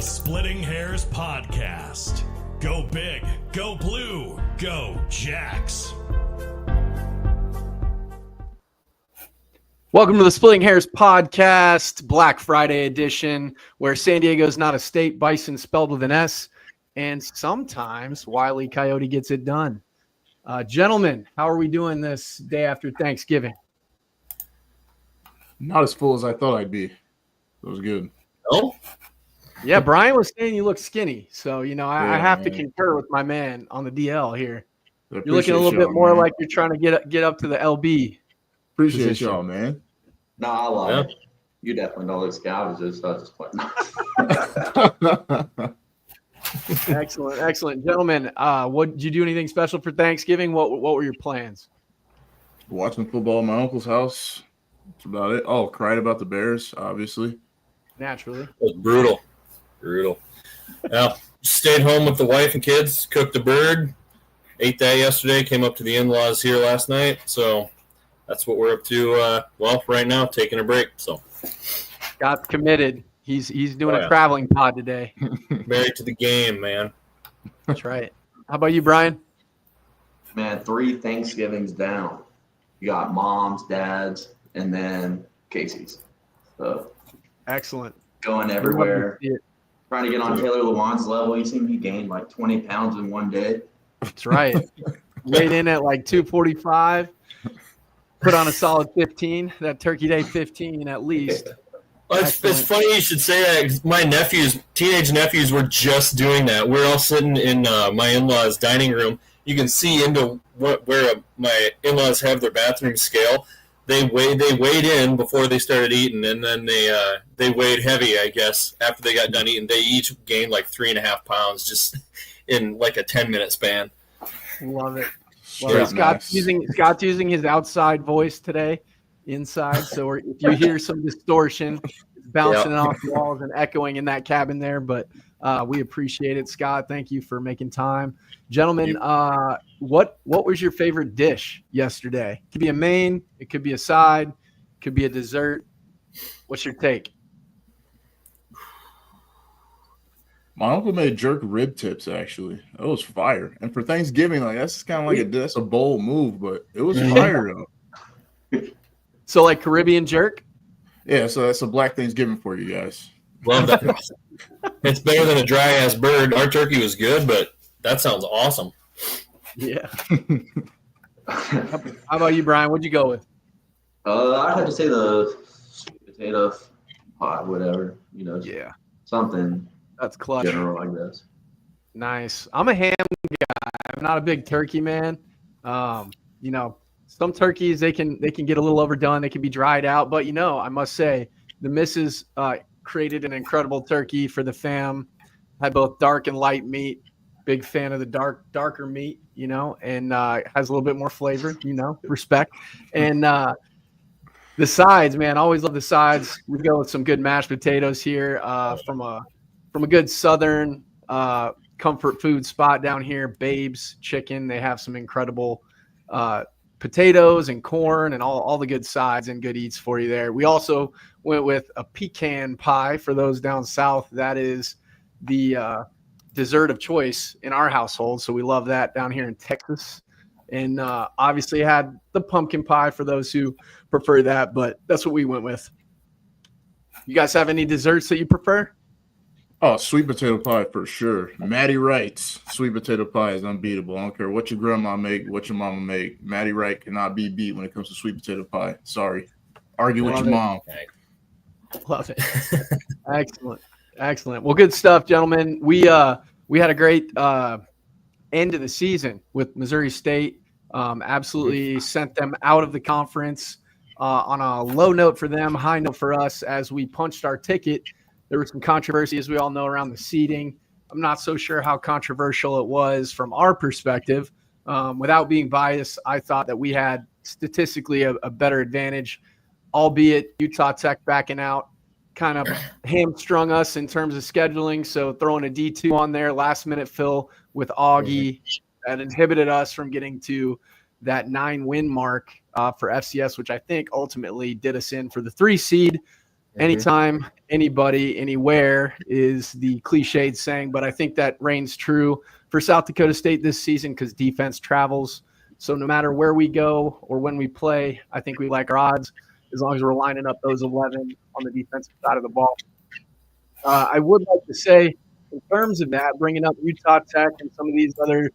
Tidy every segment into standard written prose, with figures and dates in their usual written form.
The Splitting Hairs Podcast. Go big, go blue, go Jacks. Welcome to the Splitting Hairs Podcast, Black Friday edition, where San Diego's not a state, bison spelled with an S, and sometimes Wile E. Coyote gets it done. Gentlemen, how are we doing this day after Thanksgiving? Not as full as I thought I'd be. It was good. Oh? Yeah, Brian was saying you look skinny, so, I have to man. concur with my man on the DL here. I You're looking a little bit more like you're trying to get up to the LB. Appreciate position. y'all, man. No, I love it. You definitely know those scavengers, so I just playing. Excellent. Gentlemen, did you do anything special for Thanksgiving? What were your plans? Watching football at my uncle's house. That's about it. Oh, cried about the Bears, obviously. Naturally. It was brutal. Well, stayed home with the wife and kids, cooked a bird, ate that yesterday, came up to the in-laws here last night. So that's what we're up to. Right now, taking a break. So Scott's committed. He's doing a traveling pod today. Married to the game, man. That's right. How about you, Brian? Man, 3 Thanksgivings down. You got moms, dads, and then Casey's. So Excellent. going everywhere. Trying to get on Taylor Lewan's level. You seen he gained like 20 pounds in one day. That's right. Weighed in at like 245. Put on a solid 15. That Turkey Day 15 at least. Well, it's funny you should say that. 'Cause my teenage nephews were just doing that. We're all sitting in my in-laws' dining room. You can see into where my in-laws have their bathroom scale. They weighed in before they started eating, and then they weighed heavy, I guess, after they got done eating. They each gained like 3.5 pounds just in like a 10-minute span. Love it. Straight Scott's nice. using his outside voice today, inside. So if you hear some distortion, it's bouncing off walls and echoing in that cabin there. But we appreciate it, Scott. Thank you for making time, gentlemen. What was your favorite dish yesterday? It could be a main, it could be a side, it could be a dessert. What's your take? My uncle made jerk rib tips, actually. That was fire. And for Thanksgiving, that's kind of like that's a bold move, but it was fire, though. So like Caribbean jerk? Yeah, so that's a Black Thanksgiving for you guys. Love that. It's better than a dry-ass bird. Our turkey was good, but that sounds awesome. Yeah. How about you, Brian? What'd you go with? I'd have to say the sweet potato pie, whatever. Something That's clutch. general, I guess. Nice. I'm a ham guy. I'm not a big turkey man. Some turkeys they can get a little overdone. They can be dried out, but I must say the missus created an incredible turkey for the fam. Had both dark and light meat. Big fan of the darker meat, and has a little bit more flavor, respect. And the sides, man, always love the sides. We go with some good mashed potatoes here from a good southern comfort food spot down here, Babe's Chicken. They have some incredible potatoes and corn and all the good sides and good eats for you there. We also went with a pecan pie for those down south. That is the dessert of choice in our household, so we love that down here in Texas. And obviously had the pumpkin pie for those who prefer that, but that's what we went with. You guys have any desserts that you prefer? Oh, sweet potato pie for sure. Maddie Wright's sweet potato pie is unbeatable. I don't care what your grandma make, what your mama make. Maddie Wright cannot be beat when it comes to sweet potato pie. Sorry. Argue with your mom. Love it. Excellent. Well, good stuff, gentlemen. We had a great end of the season with Missouri State. Absolutely sent them out of the conference on a low note for them, high note for us as we punched our ticket. There was some controversy, as we all know, around the seeding. I'm not so sure how controversial it was from our perspective. Without being biased, I thought that we had statistically a better advantage, albeit Utah Tech backing out kind of hamstrung us in terms of scheduling. So throwing a D2 on there, last minute fill with Augie, that inhibited us from getting to that 9-win mark for FCS, which I think ultimately did us in for the 3 seed. anytime, anybody, anywhere is the cliched saying, but I think that reigns true for South Dakota State this season because defense travels. So no matter where we go or when we play, I think we like our odds as long as we're lining up those 11 on the defensive side of the ball. I would like to say, in terms of that, bringing up Utah Tech and some of these other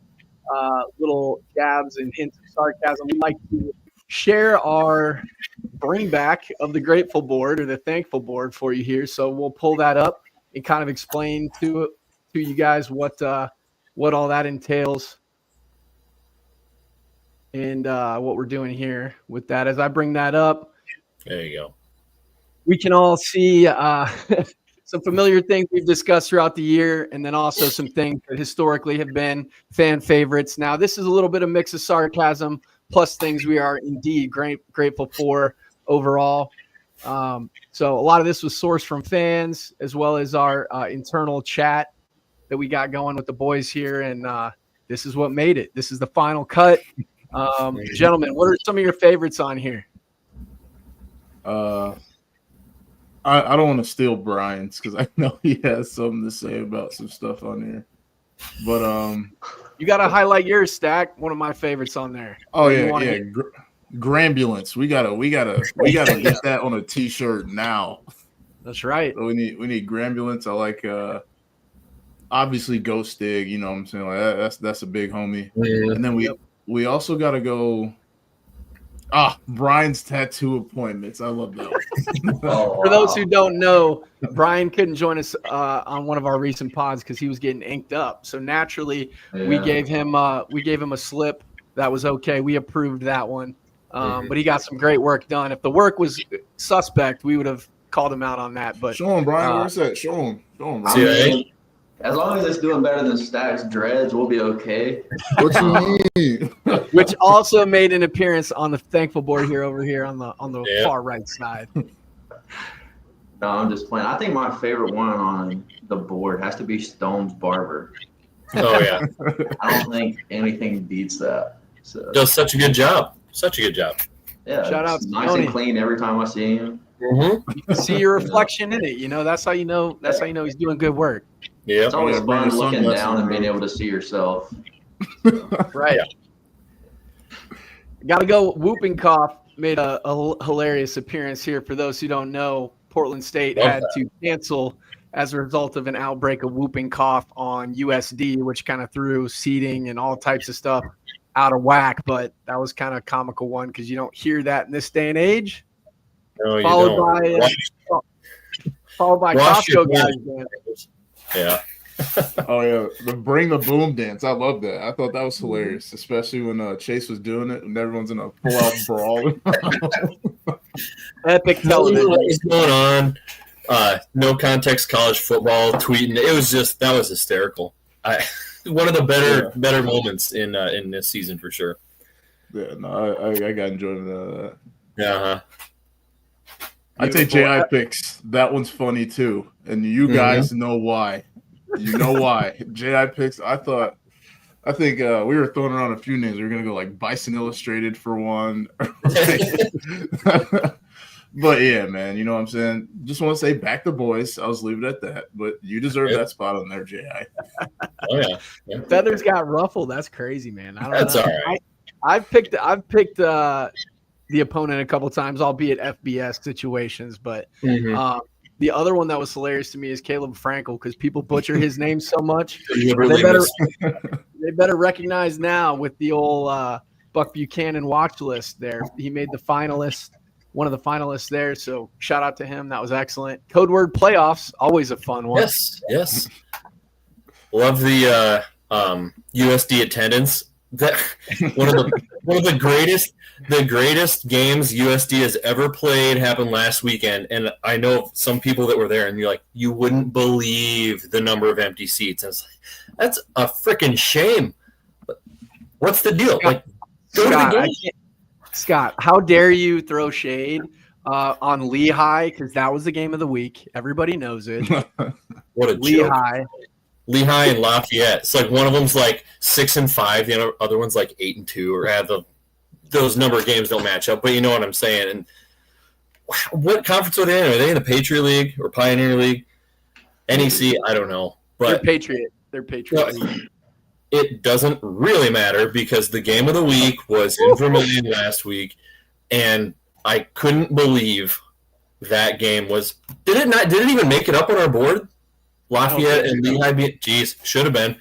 little jabs and hints of sarcasm, we'd like to share our bring back of the grateful board or the thankful board for you here. So we'll pull that up and kind of explain to you guys what all that entails and what we're doing here with that. As I bring that up, there you go. We can all see some familiar things we've discussed throughout the year, and then also some things that historically have been fan favorites. Now, this is a little bit of mix of sarcasm plus things we are indeed grateful for overall. So a lot of this was sourced from fans as well as our internal chat that we got going with the boys here, and this is what made it. This is the final cut. Gentlemen, what are some of your favorites on here? I don't want to steal Brian's because I know he has something to say about some stuff on here. But you got to highlight yours, Stack. One of my favorites on there. Oh yeah. Grambulance. We gotta get that on a t-shirt now. That's right. So we need Grambulance. I like obviously Ghost Dig. You know what I'm saying? Like that's a big homie. Yeah. And then we also gotta go. Brian's tattoo appointments. I love that one. For those who don't know, Brian couldn't join us on one of our recent pods because he was getting inked up. So naturally, we gave him a slip. That was okay. We approved that one. But he got some great work done. If the work was suspect, we would have called him out on that. But show him, Brian. Where's that? Show him. Brian. As long as it's doing better than Stack's dreads, we'll be okay. What you mean? Which also made an appearance on the thankful board here over here on the far right side. No, I'm just playing. I think my favorite one on the board has to be Stone's Barber. Oh yeah. I don't think anything beats that. So Does such a good job. yeah, Shout out to nice Tony. and clean every time I see him. Mm-hmm. You can see your reflection in it. That's how you know he's doing good work. Yeah. It's always bring fun your looking sunglasses down and around. being able to see yourself. Right. Got to go. Whooping Cough made a hilarious appearance here. For those who don't know, Portland State had to cancel as a result of an outbreak of whooping cough on USD, which kind of threw seating and all types of stuff out of whack. But that was kind of a comical one because you don't hear that in this day and age. No, you Followed by Wash your Costco guys. hands. Man. Yeah. Oh yeah, the bring the boom dance. I love that. I thought that was hilarious, especially when Chase was doing it and everyone's in a full-out brawl. Epic television. What was going on? No context college football tweeting. That was hysterical. One of the better moments in this season for sure. Yeah, no, I got enjoyment out of that. Yeah. I take JI picks. That one's funny too, and you guys know why. You know why. JI picks. I think we were throwing around a few names. We were gonna go like Bison Illustrated for one. But yeah, man, you know what I'm saying? Just want to say back the boys. I'll just leave it at that. But you deserve that spot on there, JI. Oh yeah. Feathers got ruffled. That's crazy, man. I don't That's know. all right. I've picked the opponent a couple times, albeit FBS situations. But the other one that was hilarious to me is Caleb Frankel because people butcher his name so much. They better recognize now with the old Buck Buchanan watch list there. He made the finalist, one of the finalists there. So shout out to him. That was excellent. Code word playoffs, always a fun one. Yes. Love the USD attendance. That one of the greatest games USD has ever played happened last weekend, and I know some people that were there, and you're like, you wouldn't believe the number of empty seats. And it's like, that's a freaking shame. What's the deal? Like, go to the game. Scott, how dare you throw shade on Lehigh? Because that was the game of the week. Everybody knows it. What a Lehigh. joke. Lehigh and Lafayette. It's like one of them's like 6-5, the other one's like 8-2, or those number of games don't match up. But you know what I'm saying. And what conference are they in? Are they in the Patriot League or Pioneer League? NEC, I don't know. But They're Patriot. They're Patriot League. It doesn't really matter because the game of the week was in Vermillion last week, and I couldn't believe that game was. Did it even make it up on our board? Lafayette and Lehigh beat. Geez, should have been.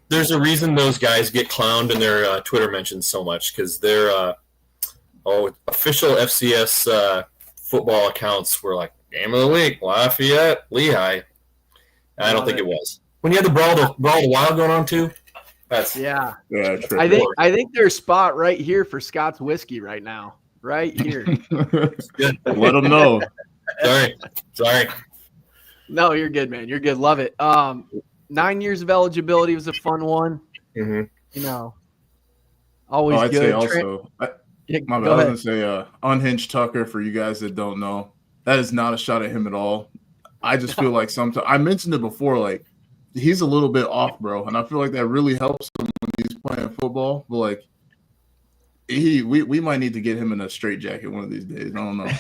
There's a reason those guys get clowned in their Twitter mentions so much because their official FCS football accounts were like game of the week, Lafayette, Lehigh. I don't think it was. When you had the brawl of the wild going on too. Yeah. True. I think there's a spot right here for Scott's whiskey right now. Right here. Let them know. Sorry. No, you're good, man. You're good. Love it. 9 years of eligibility was a fun one. Mm-hmm. You know, always I'd good. say also, I was going to say Unhinged Tucker, for you guys that don't know, that is not a shot at him at all. I just feel like sometimes, I mentioned it before, like, he's a little bit off, bro, and I feel like that really helps him when he's playing football, but, like, we might need to get him in a straitjacket one of these days. I don't know.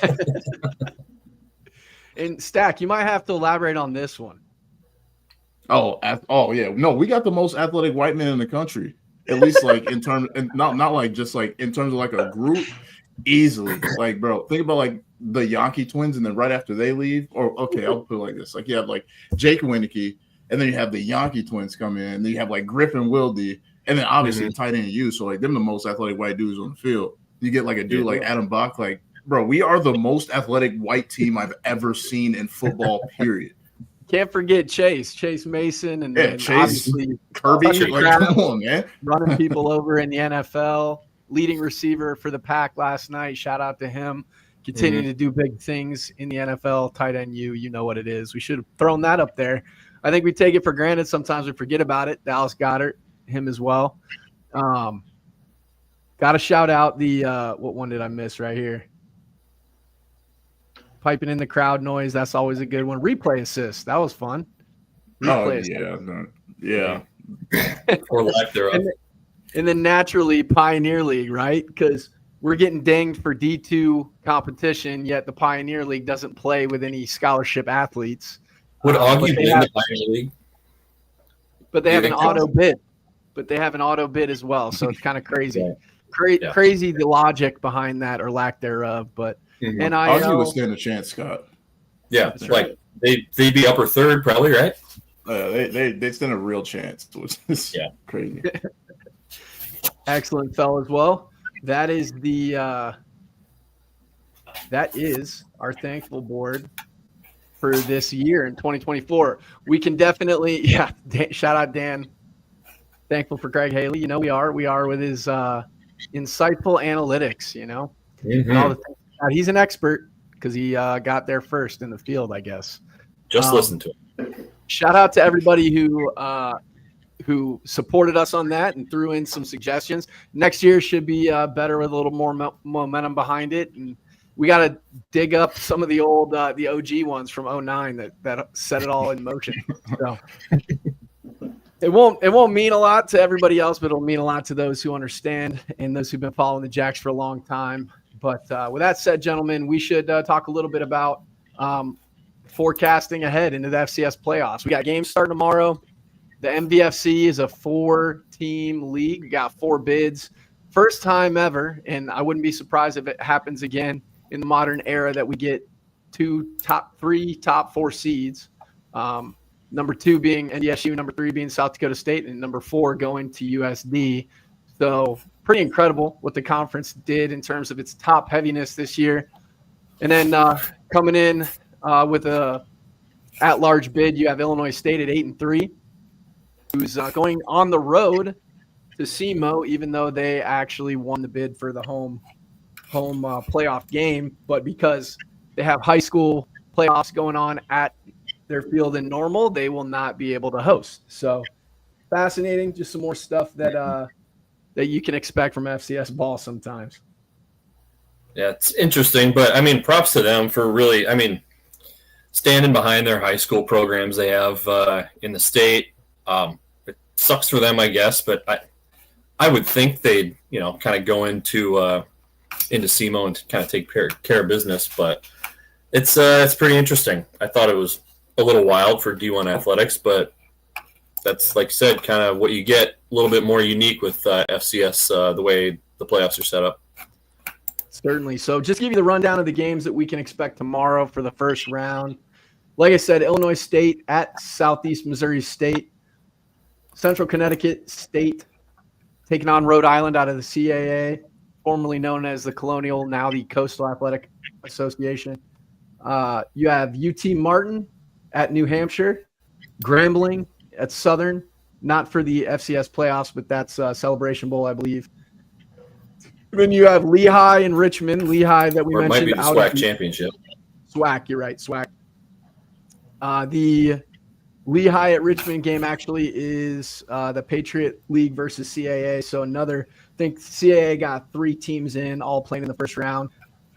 And Stack, you might have to elaborate on this one. Oh yeah. No, we got the most athletic white man in the country. At least like in terms, and not like just like in terms of like a group, easily. Like, bro, think about like the Yankee twins, and then right after they leave, or okay, I'll put it like this: like you have like Jake Winicky, and then you have the Yankee twins come in, and then you have like Griffin Wilde, and then obviously tight end you. So like them the most athletic white dudes on the field. You get like a dude like Adam Bach, like bro, we are the most athletic white team I've ever seen in football. Period. Can't forget Chase Mason, and then Chase, obviously Kirby. Like, come on, man. Running people over in the NFL, leading receiver for the Pack last night. Shout out to him. Continuing to do big things in the NFL. Tight end you know what it is. We should have thrown that up there. I think we take it for granted. Sometimes we forget about it. Dallas Goedert, him as well. Got to shout out the what one did I miss right here? Piping in the crowd noise. That's always a good one. Replay assist. That was fun. Yeah. Or lack thereof. And then naturally Pioneer League, right? Because we're getting dinged for D2 competition, yet the Pioneer League doesn't play with any scholarship athletes. Would Augie be in the Pioneer League? But they have an auto bid. But they have an auto bid as well, so it's kind of crazy. Crazy the logic behind that or lack thereof, but and Augie would stand a chance, Scott. Yeah, that's like right. they'd be upper third probably, right? They stand a real chance. It's crazy. Excellent, fellas. Well, that is our thankful board for this year in 2024. We can definitely, shout out Dan. Thankful for Greg Haley. You know, we are with his insightful analytics, you know, and all the things. He's an expert because he got there first in the field, I guess. Just listen to him. Shout out to everybody who supported us on that and threw in some suggestions. Next year should be better with a little more momentum behind it. And we got to dig up some of the old, the OG ones from 2009 that set it all in motion. So it won't mean a lot to everybody else, but it'll mean a lot to those who understand and those who've been following the Jacks for a long time. But with that said, gentlemen, we should talk a little bit about forecasting ahead into the FCS playoffs. We got games starting tomorrow. The MVFC is a 4-team league. We got 4 bids. First time ever, and I wouldn't be surprised if it happens again in the modern era that we get 2 top 4 seeds. Number 2 being NDSU, number 3 being South Dakota State, and number 4 going to USD. So pretty incredible what the conference did in terms of its top heaviness this year. And then coming in with a at-large bid, you have Illinois State at 8-3, who's going on the road to SEMO, even though they actually won the bid for the home playoff game. But because they have high school playoffs going on at their field in Normal, they will not be able to host. So fascinating, just some more stuff that you can expect from FCS ball sometimes. Yeah, it's interesting, but I mean, props to them for really, I mean, standing behind their high school programs they have in the state. It sucks for them, I guess, but I would think they'd, kind of go into into SEMO and kind of take care of business. But it's pretty interesting. I thought it was a little wild for D1 athletics, but that's, like you said, kind of what you get, a little bit more unique with FCS, the way the playoffs are set up. Certainly. So just give you the rundown of the games that we can expect tomorrow for the first round. Like I said, Illinois State at Southeast Missouri State. Central Connecticut State taking on Rhode Island out of the CAA, formerly known as the Colonial, now the Coastal Athletic Association. You have UT Martin at New Hampshire, Grambling at Southern, not for the FCS playoffs, but that's Celebration Bowl, I believe. Then you have Lehigh and Richmond. Lehigh that we Or it mentioned. might be the SWAC championship. SWAC, you're right, SWAC. The Lehigh at Richmond game actually is the Patriot League versus CAA. So I think CAA got 3 teams in, all playing in the first round,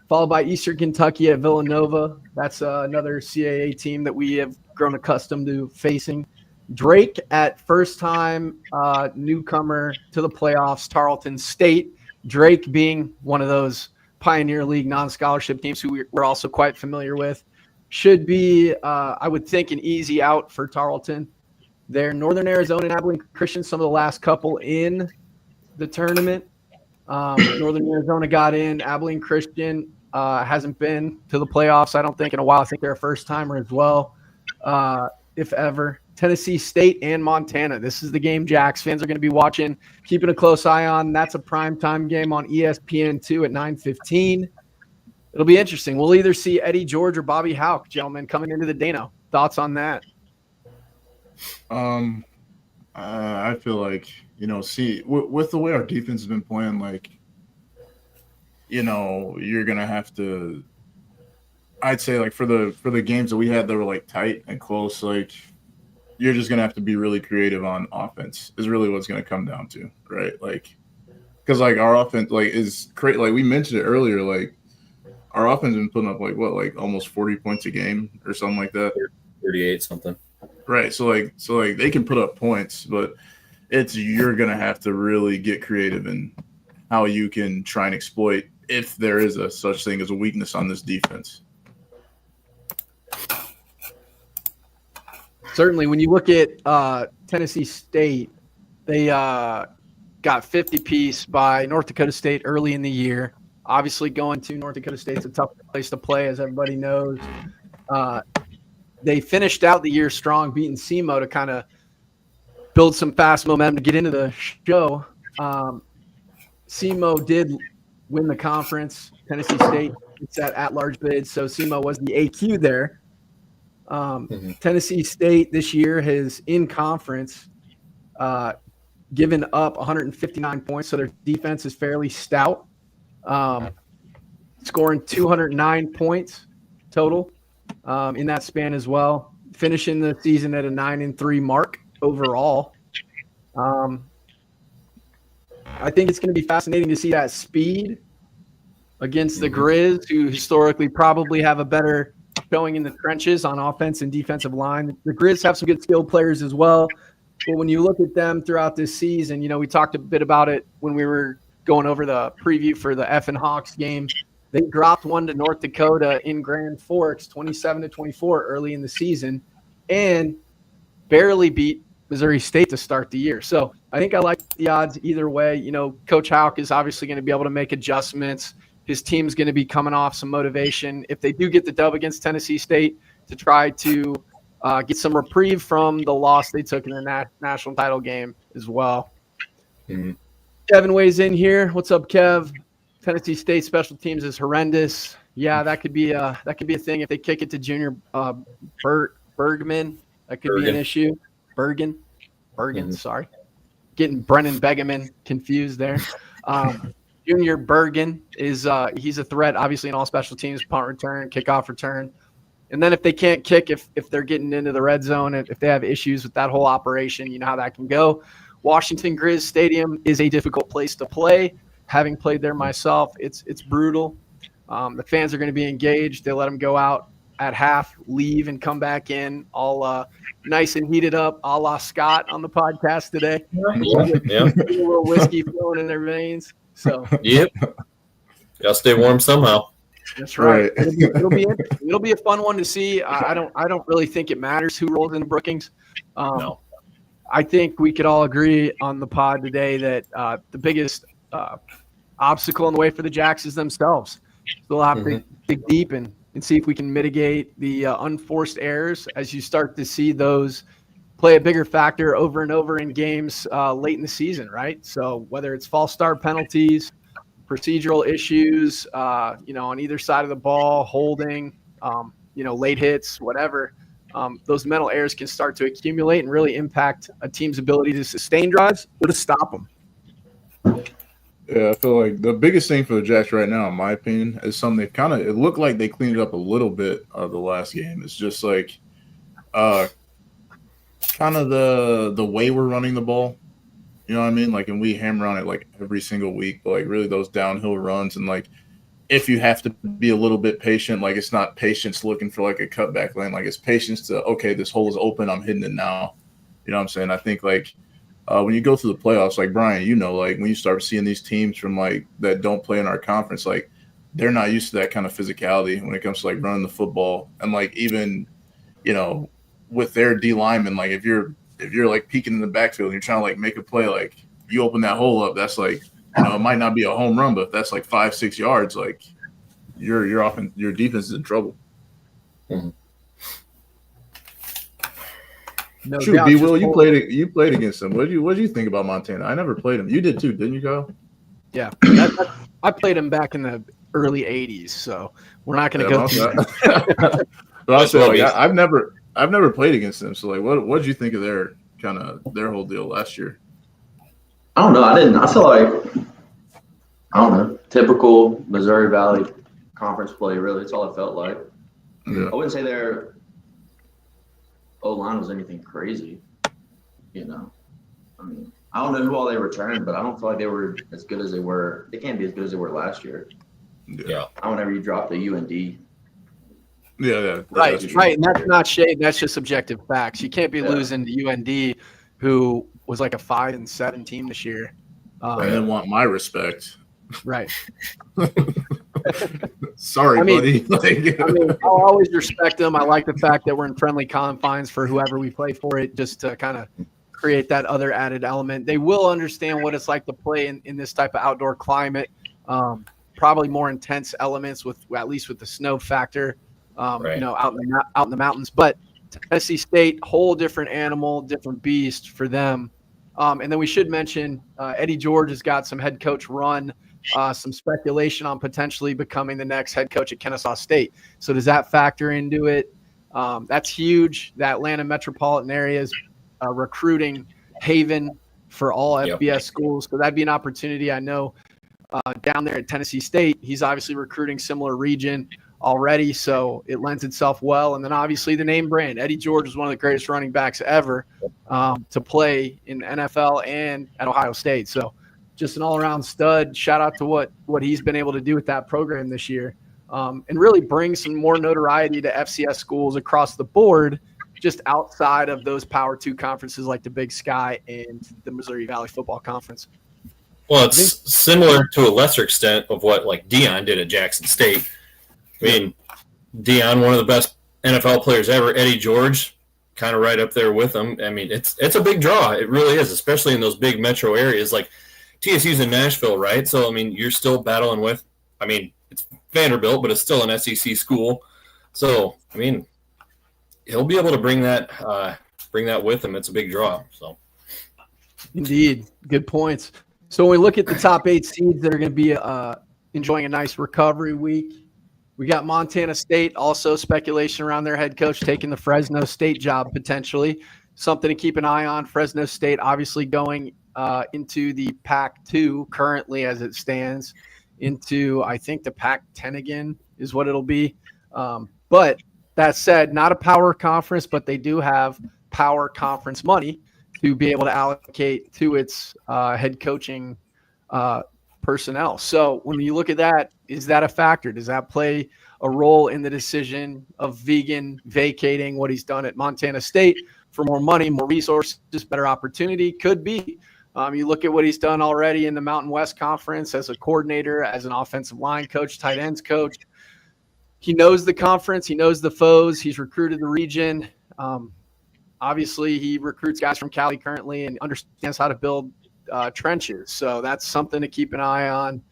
followed by Eastern Kentucky at Villanova. That's another CAA team that we have grown accustomed to facing. Drake at first-time newcomer to the playoffs, Tarleton State. Drake being one of those Pioneer League non-scholarship teams who we're also quite familiar with. Should be, I would think, an easy out for Tarleton. They're Northern Arizona and Abilene Christian, some of the last couple in the tournament. Northern Arizona got in. Abilene Christian hasn't been to the playoffs, I don't think, in a while. I think they're a first-timer as well, if ever. Tennessee State and Montana. This is the game Jacks fans are going to be watching, keeping a close eye on. That's a primetime game on ESPN2 at 9:15. It'll be interesting. We'll either see Eddie George or Bobby Houck, gentlemen, coming into the Dano. Thoughts on that? I feel like, with the way our defense has been playing, you're going to have to, I'd say, for the games that we had that were, tight and close, you're just going to have to be really creative on offense is really what's going to come down to, right? Because, our offense, is great. We mentioned it earlier, our offense has been putting up almost 40 points a game or something like that. 38 something. Right. So they can put up points, but you're going to have to really get creative in how you can try and exploit if there is a such thing as a weakness on this defense. Certainly. When you look at Tennessee State, they got 50 piece by North Dakota State early in the year. Obviously, going to North Dakota State is a tough place to play, as everybody knows. They finished out the year strong, beating SEMO to kind of build some fast momentum to get into the show. SEMO did win the conference. Tennessee State, it's that at-large bid, so SEMO was the AQ there. Tennessee State this year has, in conference, given up 159 points, so their defense is fairly stout. Scoring 209 points total in that span as well, finishing the season at a 9-3 mark overall. I think it's going to be fascinating to see that speed against the Grizz, who historically probably have a better showing in the trenches on offense and defensive line. The Grizz have some good skilled players as well, but when you look at them throughout this season, we talked a bit about it when we were going over the preview for the F and Hawks game. They dropped one to North Dakota in Grand Forks, 27-24 early in the season, and barely beat Missouri State to start the year. So I think I like the odds either way. Coach Houck is obviously going to be able to make adjustments. His team's going to be coming off some motivation, if they do get the dub against Tennessee State, to try to get some reprieve from the loss they took in the national title game as well. Mm-hmm. Kevin weighs in here. What's up, Kev? Tennessee State special teams is horrendous. Yeah, that could be a thing if they kick it to Junior Bergman. That could be an issue. Bergen. Sorry, getting Brennan Begeman confused there. Junior Bergen is he's a threat, obviously, in all special teams, punt return, kickoff return. And then if they can't kick, if they're getting into the red zone, if they have issues with that whole operation, you know how that can go. Washington Grizz Stadium is a difficult place to play. Having played there myself, it's brutal. The fans are going to be engaged. They let them go out at half, leave, and come back in all nice and heated up, a la Scott on the podcast today. Yeah. A little whiskey flowing in their veins. So Yep. Gotta stay warm somehow. That's right. Right. It'll be a fun one to see. I don't really think it matters who rolls into Brookings. No. I think we could all agree on the pod today that the biggest obstacle in the way for the Jacks is themselves. So they'll have to dig deep and see if we can mitigate the unforced errors as you start to see those play a bigger factor over and over in games late in the season, right? So whether it's false start penalties, procedural issues, on either side of the ball, holding, late hits, whatever, those mental errors can start to accumulate and really impact a team's ability to sustain drives or to stop them. Yeah, I feel like the biggest thing for the Jacks right now, in my opinion, is something it looked like they cleaned it up a little bit of the last game. It's just like kind of the way we're running the ball. You know what I mean? Like, and we hammer on it like every single week, but like really those downhill runs and like if you have to be a little bit patient, like it's not patience looking for like a cutback lane, like it's patience to, okay, this hole is open, I'm hitting it now. You know what I'm saying? I think like when you go through the playoffs, like Brian, like when you start seeing these teams from like that don't play in our conference, like they're not used to that kind of physicality when it comes to like running the football. And like even, with their D linemen, like if you're like peeking in the backfield and you're trying to like make a play, like you open that hole up, that's like, it might not be a home run, but if that's like 5-6 yards, like your defense is in trouble. Mm-hmm. No Shoot, doubt, B. Will, you played against them. What did you think about Montana? I never played them. You did too, didn't you, Kyle? Yeah, I played him back in the early '80s, so we're not going to go through that. But I said, like, I've never played against them. So, like, what did you think of their whole deal last year? I don't know. I feel like, typical Missouri Valley Conference play, really. That's all it felt like. Yeah. I wouldn't say their O-line was anything crazy, I mean, I don't know who all they returned, but I don't feel like they were as good as they were. They can't be as good as they were last year. Yeah. Whenever you drop the UND. Yeah. Right. And that's not shade. That's just objective facts. You can't be losing to UND, who was like a 5-7 team this year. And then want my respect. Right. Sorry, buddy. I'll always respect them. I like the fact that we're in friendly confines for whoever we play for it, just to kind of create that other added element. They will understand what it's like to play in this type of outdoor climate. Probably more intense elements at least with the snow factor. Out in the mountains. But Tennessee State, whole different animal, different beast for them. And then we should mention Eddie George has got some head coach run, some speculation on potentially becoming the next head coach at Kennesaw State. So does that factor into it? That's huge. The Atlanta metropolitan area is a recruiting haven for all FBS schools. So that'd be an opportunity. I know down there at Tennessee State, he's obviously recruiting similar region already, so it lends itself well. And then obviously the name brand. Eddie George is one of the greatest running backs ever to play in NFL and at Ohio State. So just an all-around stud. Shout out to what he's been able to do with that program this year, and really bring some more notoriety to FCS schools across the board, just outside of those Power 2 conferences like the Big Sky and the Missouri Valley Football Conference. Well, it's similar to a lesser extent of what like Deion did at Jackson State. I mean, Deion, one of the best NFL players ever. Eddie George, kind of right up there with him. I mean, it's a big draw. It really is, especially in those big metro areas. Like TSU's in Nashville, right? So, I mean, you're still battling with – I mean, it's Vanderbilt, but it's still an SEC school. So, I mean, he'll be able to bring that with him. It's a big draw. So, Indeed. Good points. So when we look at the top 8 seeds that are going to be enjoying a nice recovery week, we got Montana State, also speculation around their head coach taking the Fresno State job potentially. Something to keep an eye on. Fresno State obviously going into the Pac-2 currently as it stands, into I think the Pac-10 again is what it'll be. But that said, not a power conference, but they do have power conference money to be able to allocate to its head coaching personnel. So when you look at that, is that a factor? Does that play a role in the decision of Vegan vacating what he's done at Montana State for more money, more resources, better opportunity? Could be. You look at what he's done already in the Mountain West Conference as a coordinator, as an offensive line coach, tight ends coach. He knows the conference. He knows the foes. He's recruited the region. Obviously, he recruits guys from Cali currently and understands how to build trenches. So that's something to keep an eye on.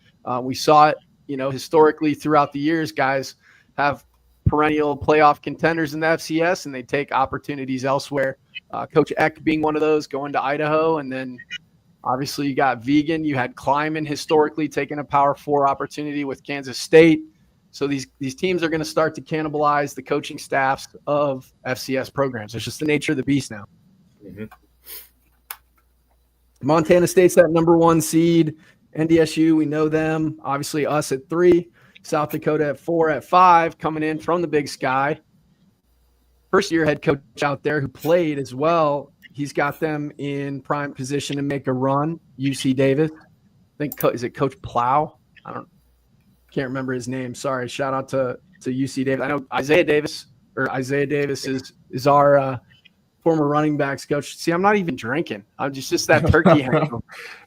We saw it, historically throughout the years. Guys have perennial playoff contenders in the FCS, and they take opportunities elsewhere. Coach Eck being one of those, going to Idaho, and then obviously you got Vegan. You had Kleiman historically taking a Power 4 opportunity with Kansas State. So these teams are going to start to cannibalize the coaching staffs of FCS programs. It's just the nature of the beast now. Mm-hmm. Montana State's that number 1 seed. NDSU, we know them. Obviously us at 3. South Dakota at 4, at 5, coming in from the Big Sky. First-year head coach out there who played as well. He's got them in prime position to make a run. UC Davis. I think, is it Coach Plow? Can't remember his name. Sorry. Shout out to UC Davis. I know Isaiah Davis is our former running backs coach. See, I'm not even drinking. I'm just that turkey hangover.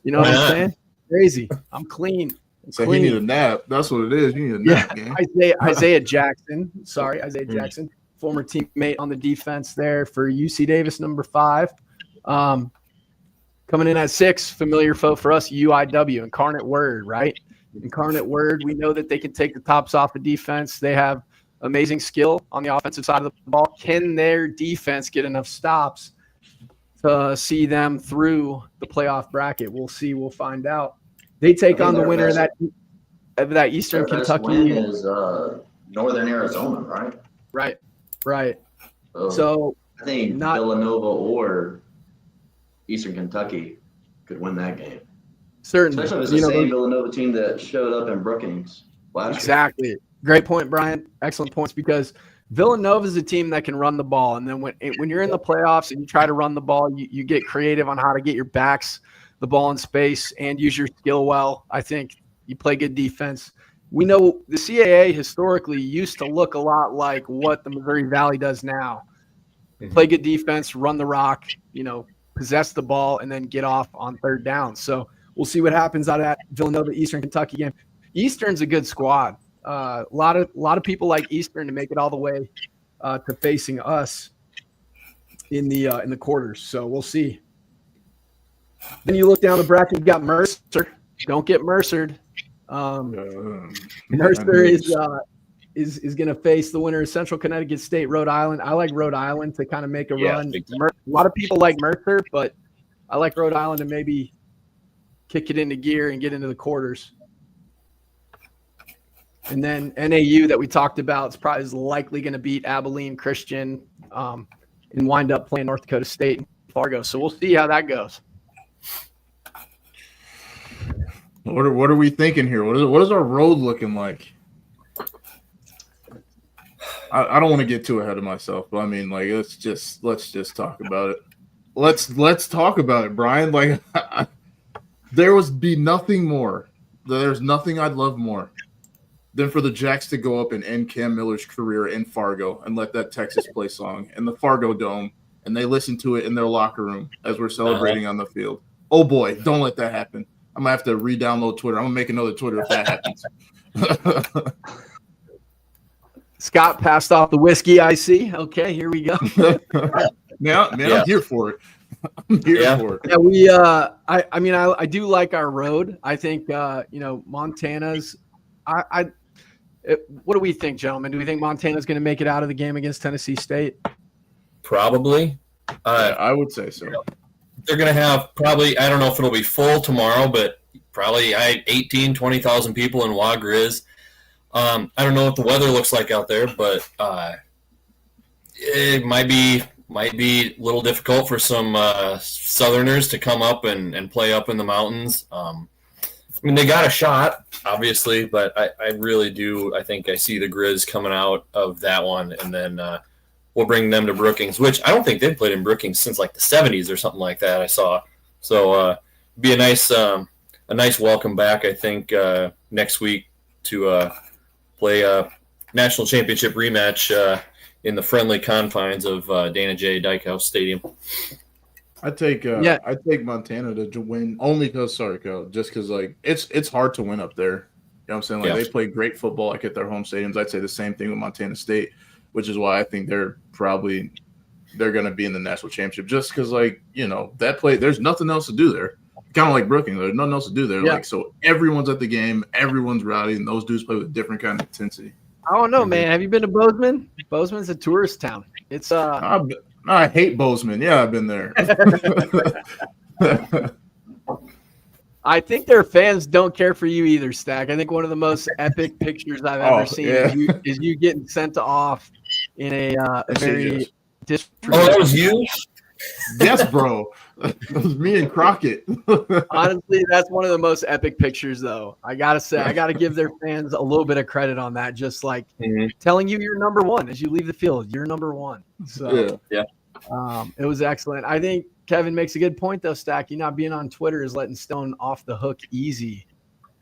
You know what I'm saying? Crazy. I'm clean. So he need a nap. That's what it is. You need a nap, man. Isaiah Jackson. Sorry, Isaiah Jackson, former teammate on the defense there for UC Davis, number 5. Coming in at 6, familiar foe for us, UIW, Incarnate Word, right? Incarnate Word, we know that they can take the tops off the defense. They have amazing skill on the offensive side of the ball. Can their defense get enough stops to see them through the playoff bracket? We'll see. We'll find out. They take on the winner of that Eastern Kentucky. Their best win is Northern Arizona, right? Right. So I think Villanova or Eastern Kentucky could win that game. Certainly. Especially if it's the same Villanova team that showed up in Brookings last year. Exactly. Great point, Brian. Excellent points, because Villanova is a team that can run the ball. And then when you're in the playoffs and you try to run the ball, you get creative on how to get your backs the ball in space and use your skill well. I think you play good defense. We know the CAA historically used to look a lot like what the Missouri Valley does now. Play good defense, run the rock, possess the ball, and then get off on third down. So we'll see what happens out of that Villanova Eastern Kentucky game. Eastern's a good squad. A lot of people like Eastern to make it all the way to facing us in the quarters. So we'll see. Then you look down the bracket, you got Mercer. Don't get Mercered. Mercer is going to face the winner of Central Connecticut State, Rhode Island. I like Rhode Island to kind of make a run. A lot of people like Mercer, but I like Rhode Island to maybe kick it into gear and get into the quarters. And then NAU that we talked about is likely going to beat Abilene Christian and wind up playing North Dakota State and Fargo. So we'll see how that goes. What are we thinking here? What is our road looking like? I don't want to get too ahead of myself, but I mean, like, let's just talk about it. Let's talk about it, Brian. Like, there would be nothing more. There's nothing I'd love more than for the Jacks to go up and end Cam Miller's career in Fargo and let that Texas play song in the Fargo Dome, and they listen to it in their locker room as we're celebrating on the field. Oh boy, don't let that happen. I'm gonna have to re-download Twitter. I'm gonna make another Twitter if that happens. Scott passed off the whiskey, I see. Okay, here we go. I'm here for it. I'm here for it. Yeah, I do like our road. I think Montana's. What do we think, gentlemen? Do we think Montana's going to make it out of the game against Tennessee State? Probably. I would say so. They're going to have probably, I don't know if it'll be full tomorrow, but probably 18, 20,000 people in Wa Grizz. I don't know what the weather looks like out there, but it might be a little difficult for some Southerners to come up and play up in the mountains. I mean, they got a shot, obviously, but I really do. I think I see the Grizz coming out of that one, and then we'll bring them to Brookings, which I don't think they've played in Brookings since like the 70s or something like that. I saw. So be a nice welcome back. I think next week to play a national championship rematch in the friendly confines of Dana J. Dykehouse Stadium. I take Montana to win only because just because like it's hard to win up there. You know what I'm saying? Like they play great football like at their home stadiums. I'd say the same thing with Montana State, which is why I think they're going to be in the national championship just because like that play. There's nothing else to do there. Kind of like Brookings, there's nothing else to do there. Yeah. Like so, everyone's at the game, everyone's rowdy, and those dudes play with a different kind of intensity. I don't know, man. Have you been to Bozeman? Bozeman's a tourist town. It's I hate Bozeman. Yeah, I've been there. I think their fans don't care for you either, Stack. I think one of the most epic pictures I've ever seen is you getting sent off in a very disrespectful. Oh, that was you? Yes, bro. It was me and Crockett. Honestly, that's one of the most epic pictures, though. I gotta say, I gotta give their fans a little bit of credit on that. Just like telling you you're number one as you leave the field, you're number one. So it was excellent. I think Kevin makes a good point, though. Stack, you not being on Twitter is letting Stone off the hook easy.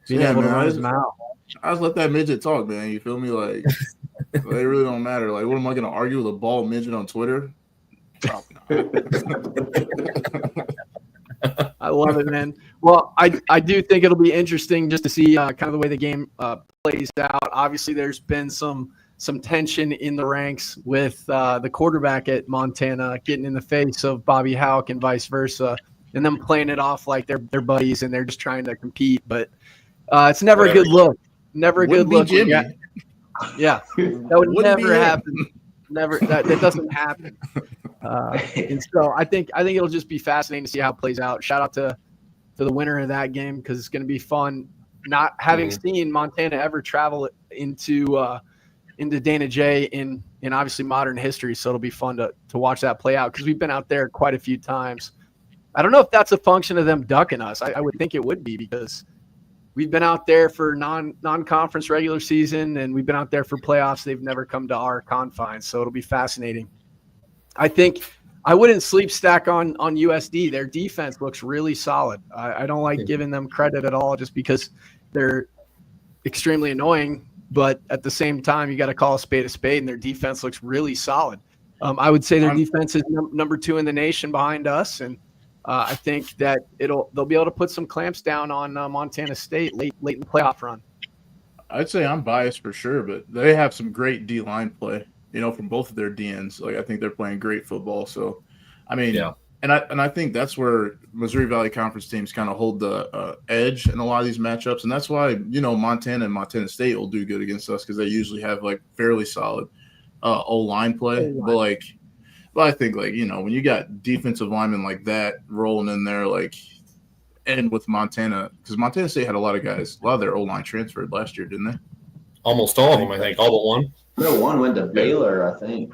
Being able to run his mouth. I just let that midget talk, man. You feel me? Like it really don't matter. Like, what am I gonna argue with a bald midget on Twitter? I love it, man. Well, I do think it'll be interesting just to see kind of the way the game plays out. Obviously, there's been some tension in the ranks with the quarterback at Montana getting in the face of Bobby Houck and vice versa, and them playing it off like they're buddies and they're just trying to compete. But it's never a good look. Never a good look. Yeah, that would never happen. Never. That doesn't happen. And so I think it'll just be fascinating to see how it plays out. Shout out to the winner of that game because it's going to be fun. Not having seen Montana ever travel into Dana J in obviously modern history, so it'll be fun to watch that play out because we've been out there quite a few times. I don't know if that's a function of them ducking us. I would think it would be because we've been out there for non-conference regular season and we've been out there for playoffs. They've never come to our confines, so it'll be fascinating. I think I wouldn't sleep Stack on USD. Their defense looks really solid. I don't like giving them credit at all just because they're extremely annoying. But at the same time, you got to call a spade, and their defense looks really solid. I would say their defense is number 2 in the nation behind us, and I think that they'll be able to put some clamps down on Montana State late in the playoff run. I'd say I'm biased for sure, but they have some great D-line play. From both of their DNs. Like I think they're playing great football. So, I mean, and I think that's where Missouri Valley Conference teams kind of hold the edge in a lot of these matchups, and that's why Montana and Montana State will do good against us because they usually have like fairly solid O-line play. But I think like when you got defensive linemen like that rolling in there, like, and with Montana, because Montana State had a lot of their O-line transferred last year, didn't they? Almost all of them, I think, all but one. No, one went to Baylor, I think.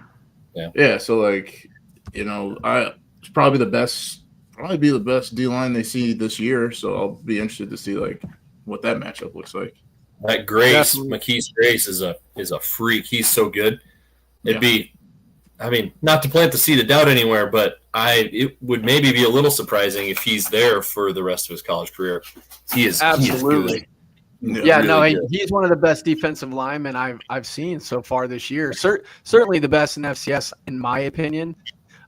Yeah. So like, it's probably the best D-line they see this year. So I'll be interested to see like what that matchup looks like. That Grace, McKees Grace is a freak. He's so good. It'd be, I mean, not to plant the seed of doubt anywhere, but it would maybe be a little surprising if he's there for the rest of his college career. He is absolutely. He is good. He's one of the best defensive linemen I've seen so far this year. Certainly the best in FCS, in my opinion.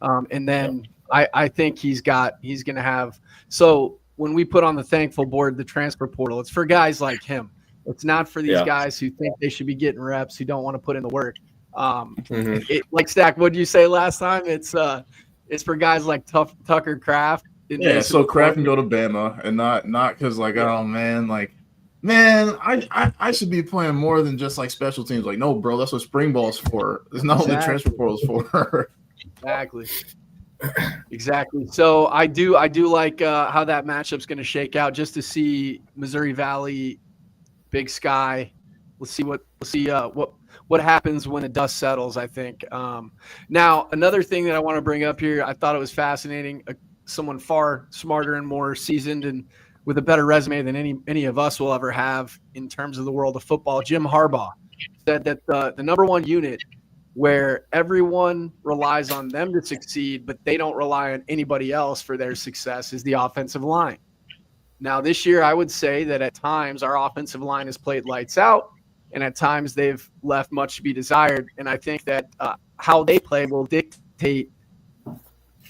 And then I think he's going to have. So when we put on the thankful board the transfer portal, it's for guys like him. It's not for these guys who think they should be getting reps, who don't want to put in the work. Like Stack, what did you say last time? It's for guys like Tucker Kraft. So Kraft can go to Bama and not because like man, I should be playing more than just like special teams. Like, no, bro, that's what spring ball's for. It's not what the transfer portal's for. Exactly. So I do like how that matchup's going to shake out just to see Missouri Valley, Big Sky. We'll see what happens when the dust settles, I think. Now, another thing that I want to bring up here, I thought it was fascinating. Someone far smarter and more seasoned and with a better resume than any of us will ever have in terms of the world of football, Jim Harbaugh said that the number one unit where everyone relies on them to succeed, but they don't rely on anybody else for their success is the offensive line. Now, this year, I would say that at times our offensive line has played lights out, and at times they've left much to be desired. And I think that how they play will dictate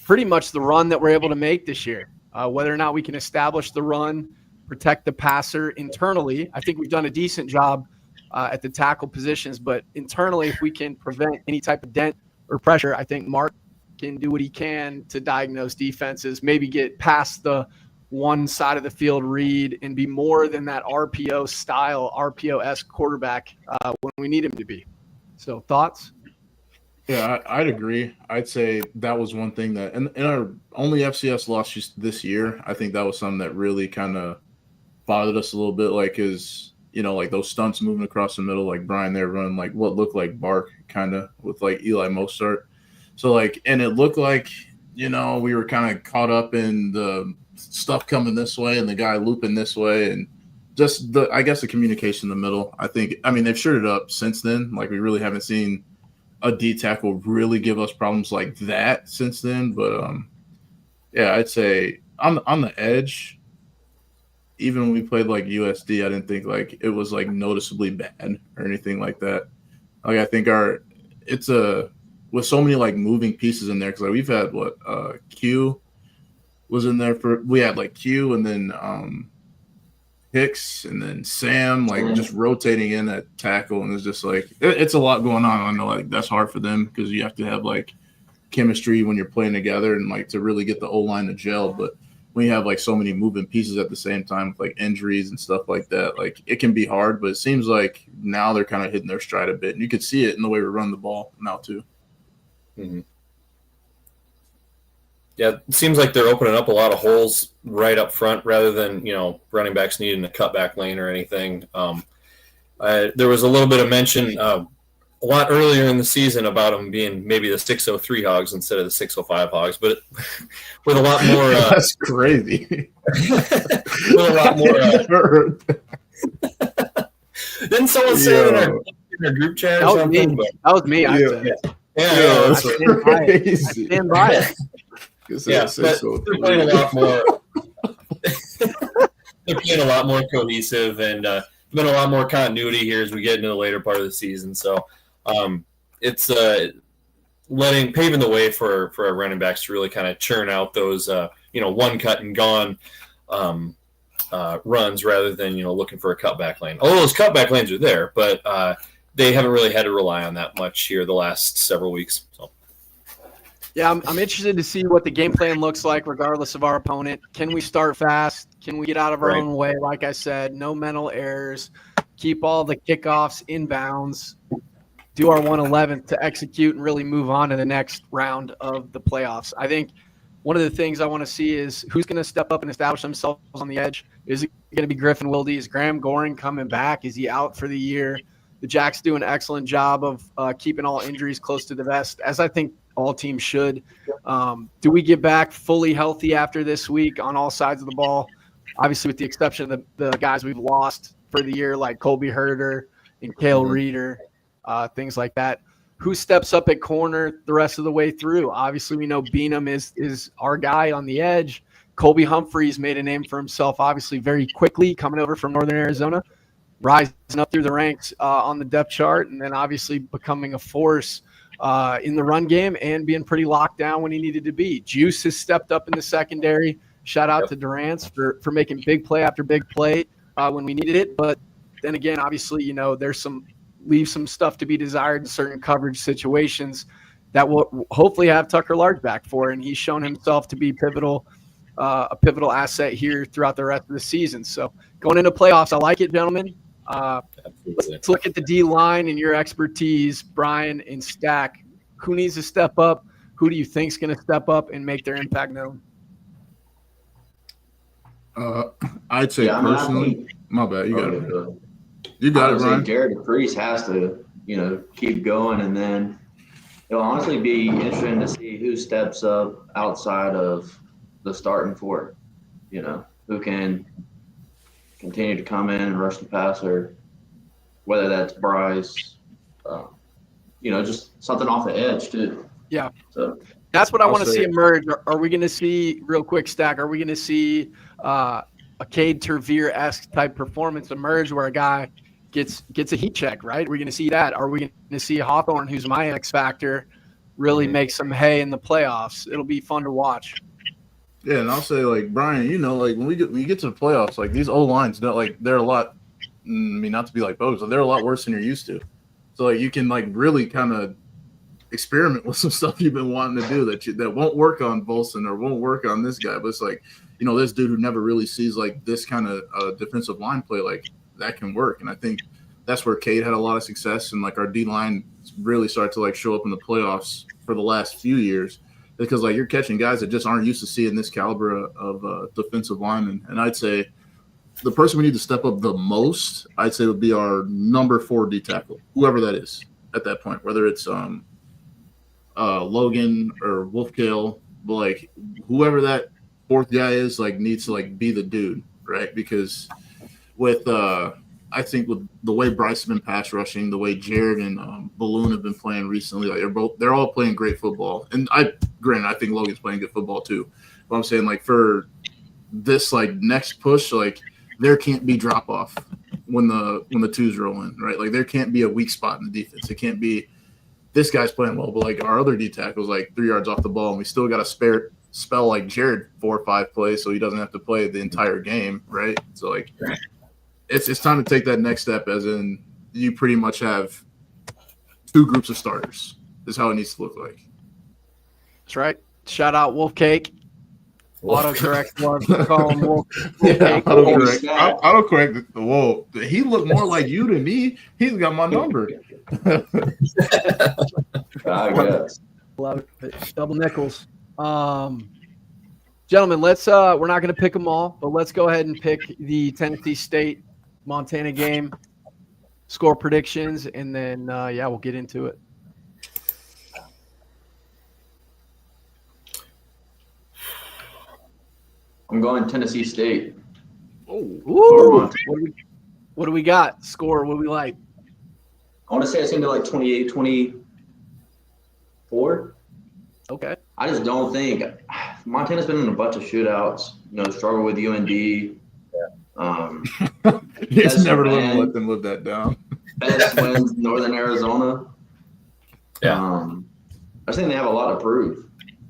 pretty much the run that we're able to make this year. Whether or not we can establish the run, protect the passer internally, I think we've done a decent job at the tackle positions. But internally, if we can prevent any type of dent or pressure, I think Mark can do what he can to diagnose defenses, maybe get past the one side of the field read and be more than that RPO style, RPO-esque quarterback when we need him to be. So thoughts? Yeah, I'd agree. I'd say that was one thing that, in our only FCS loss just this year, I think that was something that really kind of bothered us a little bit, like his, like those stunts moving across the middle, like Brian there running like what looked like bark kind of with like Eli Mostert. So and it looked like, we were kind of caught up in the stuff coming this way and the guy looping this way, and just I guess the communication in the middle. They've shored it up since then. Like, we really haven't seen a D tackle really give us problems like that since then. But yeah, I'd say on the edge, even when we played like USD, I didn't think like it was like noticeably bad or anything like that. Like, I think with so many like moving pieces in there, because like we've had Q was in there we had like Q and then Hicks and then Sam, like just rotating in at tackle, and it's just like it's a lot going on. I know like that's hard for them because you have to have like chemistry when you're playing together and like to really get the O-line to gel. But when you have like so many moving pieces at the same time with like injuries and stuff like that, like it can be hard. But it seems like now they're kind of hitting their stride a bit, and you could see it in the way we run the ball now too. Mm-hmm. Yeah, it seems like they're opening up a lot of holes right up front rather than, running backs needing a cutback lane or anything. There was a little bit of mention a lot earlier in the season about them being maybe the 603 Hogs instead of the 605 Hogs, but with a lot more. That's crazy. With a lot more. Didn't someone say it in our group chat or something? That was me. Yeah, that's crazy. I stand by it. Yeah, but they're playing a lot more. They're playing a lot more cohesive, and been a lot more continuity here as we get into the later part of the season. So it's paving the way for our running backs to really kind of churn out those one cut and gone runs rather than looking for a cutback lane. Although those cutback lanes are there, but they haven't really had to rely on that much here the last several weeks. So. Yeah, I'm interested to see what the game plan looks like regardless of our opponent. Can we start fast? Can we get out of our own way? Like I said, no mental errors. Keep all the kickoffs inbounds. Do our 111th to execute and really move on to the next round of the playoffs. I think one of the things I want to see is who's going to step up and establish themselves on the edge. Is it going to be Griffin Wilde? Is Graham Goring coming back? Is he out for the year? The Jacks do an excellent job of keeping all injuries close to the vest, as I think all teams should. Do we get back fully healthy after this week on all sides of the ball? Obviously, with the exception of the guys we've lost for the year, like Colby Herter and Cale Reeder, things like that. Who steps up at corner the rest of the way through? Obviously, we know Beanham is our guy on the edge. Colby Humphreys made a name for himself, obviously, very quickly coming over from Northern Arizona, rising up through the ranks on the depth chart, and then obviously becoming a force in the run game and being pretty locked down when he needed to be. Juice has stepped up in the secondary. Shout out to Durant's for making big play after big play when we needed it. But then again, obviously, there's leave some stuff to be desired in certain coverage situations that will hopefully have Tucker Large back for. And he's shown himself to be a pivotal asset here throughout the rest of the season. So going into playoffs, I like it, gentlemen. Let's look at the D line and your expertise, Brian and Stack. Who needs to step up? Who do you think is going to step up and make their impact known? I'd say personally, my bad. You got it. You got it, Brian. Jared DeFreeze has to, keep going, and then it'll honestly be interesting to see who steps up outside of the starting four. Who can continue to come in and rush the passer, whether that's Bryce, just something off the edge too. Yeah. So that's what I want to see emerge. Are we going to see, real quick, Stack, are we going to see a Cade Tervier-esque type performance emerge where a guy gets a heat check, right? We're going to see that. Are we going to see Hawthorne, who's my X factor, really make some hay in the playoffs. It'll be fun to watch. Yeah, and I'll say, like, Brian, like when you get to the playoffs, like these O lines, they're a lot. I mean, not to be like bogus, but they're a lot worse than you're used to. So like you can like really kind of experiment with some stuff you've been wanting to do that won't work on Volson or won't work on this guy. But it's like, this dude who never really sees like this kind of defensive line play, like that can work. And I think that's where Cade had a lot of success, and like our D line really started to like show up in the playoffs for the last few years. Because like you're catching guys that just aren't used to seeing this caliber of defensive lineman, and I'd say the person we need to step up the most, I'd say, would be our number 4 D tackle, whoever that is at that point, whether it's Logan or Wolfkill, but like whoever that 4th guy is, like needs to like be the dude, right? Because with I think with the way Bryce has been pass rushing, the way Jared and Balloon have been playing recently, like they're all playing great football. And I think Logan's playing good football too. But I'm saying like for this like next push, like there can't be drop off when the twos roll in, right? Like there can't be a weak spot in the defense. It can't be this guy's playing well, but like our other D tackle's like 3 yards off the ball, and we still got to spell like Jared 4 or 5 plays so he doesn't have to play the entire game, right? So like. It's time to take that next step, as in you pretty much have 2 groups of starters is how it needs to look like. That's right. Shout out Wolf Cake. Autocorrect love to call him Wolf Cake. Autocorrect. Whoa, he looked more like you to me. He's got my number. I guess. Love it. Double nickels. Gentlemen, let's we're not going to pick them all, but let's go ahead and pick the Tennessee State Montana game, score predictions, and then we'll get into it. I'm going Tennessee State. Ooh. What do we got? Score, what do we like? I want to say it's going to be like 28-24. Okay. I just don't think Montana's been in a bunch of shootouts. Struggle with UND. It's never going to let them live that down. Best wins Northern Arizona. Yeah. I just think they have a lot to prove.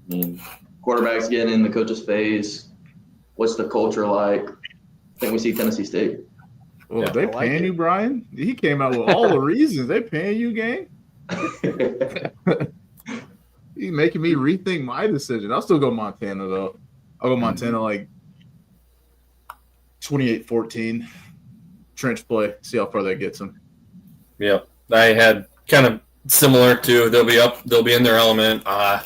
I mean, quarterback's getting in the coach's face. What's the culture like? I think we see Tennessee State. Well, they paying you, Brian? He came out with all the reasons. They paying you, gang? He's making me rethink my decision. I'll still go Montana, though. I'll go Montana like 28-14. Trench play. See how far that gets them. Yeah. I had kind of similar to they'll be in their element. I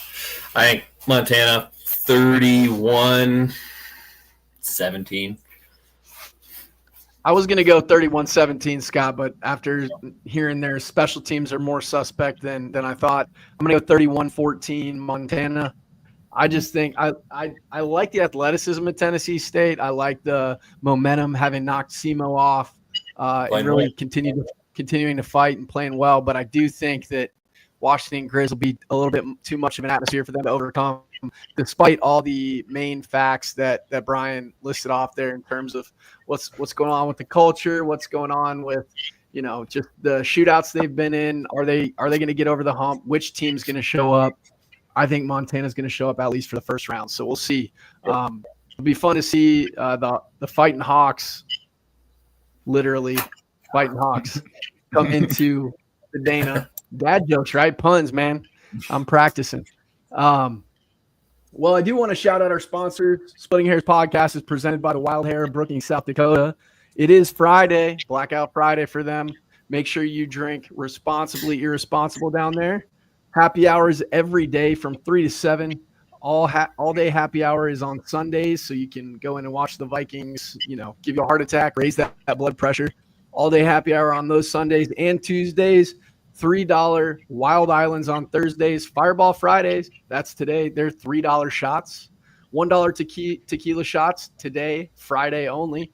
think Montana 31-17. I was going to go 31-17, Scott, but after hearing their special teams are more suspect than I thought, I'm going to go 31-14 Montana. I just think I like the athleticism of Tennessee State. I like the momentum, having knocked SEMO off and really continuing to fight and playing well. But I do think that Washington Grizz will be a little bit too much of an atmosphere for them to overcome, despite all the main facts that Brian listed off there in terms of what's going on with the culture, what's going on with, just the shootouts they've been in. Are they going to get over the hump? Which team's going to show up? I think Montana's going to show up at least for the first round. So we'll see. It'll be fun to see the Fighting Hawks, literally Fighting Hawks, come into the Dana. Dad jokes, right? Puns, man. I'm practicing. Well, I do want to shout out our sponsor. Splitting Hairs Podcast is presented by the Wild Hair of Brookings, South Dakota. It is Friday, Blackout Friday for them. Make sure you drink responsibly, irresponsible down there. Happy hours every day from 3 to 7. All day happy hour is on Sundays, so you can go in and watch the Vikings, give you a heart attack, raise that blood pressure. All day happy hour on those Sundays and Tuesdays. $3 Wild Islands on Thursdays. Fireball Fridays, that's today. They're $3 shots. $1 tequila shots today, Friday only.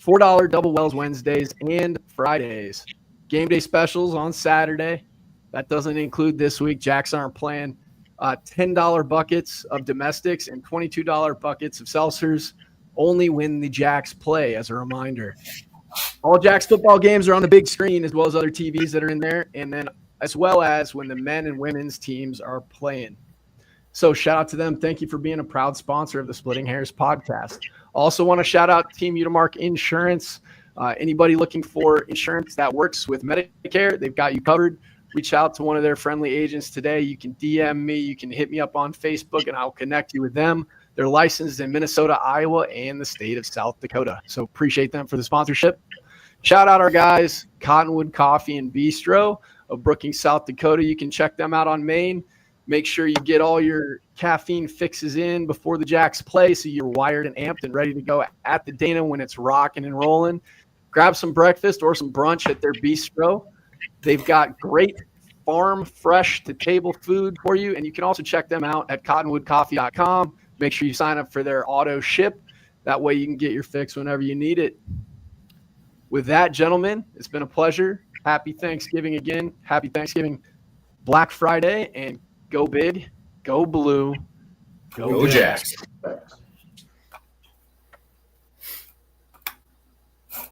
$4 Double Wells Wednesdays and Fridays. Game day specials on Saturday. That doesn't include this week. Jacks aren't playing. $10 buckets of domestics and $22 buckets of seltzers only when the Jacks play, as a reminder. All Jacks football games are on the big screen, as well as other TVs that are in there. And then as well as when the men and women's teams are playing. So shout out to them. Thank you for being a proud sponsor of the Splitting Hairs podcast. Also want to shout out Team Utamark Insurance. Anybody looking for insurance that works with Medicare, they've got you covered. Reach out to one of their friendly agents today. You can DM me. You can hit me up on Facebook, and I'll connect you with them. They're licensed in Minnesota, Iowa, and the state of South Dakota. So appreciate them for the sponsorship. Shout out our guys, Cottonwood Coffee and Bistro of Brookings, South Dakota. You can check them out on Main. Make sure you get all your caffeine fixes in before the Jacks play so you're wired and amped and ready to go at the Dana when it's rocking and rolling. Grab some breakfast or some brunch at their bistro. They've got great farm, fresh-to-table food for you, and you can also check them out at cottonwoodcoffee.com. Make sure you sign up for their auto ship. That way you can get your fix whenever you need it. With that, gentlemen, it's been a pleasure. Happy Thanksgiving again. Happy Thanksgiving, Black Friday, and go big, go blue, Go Jacks. Thanks.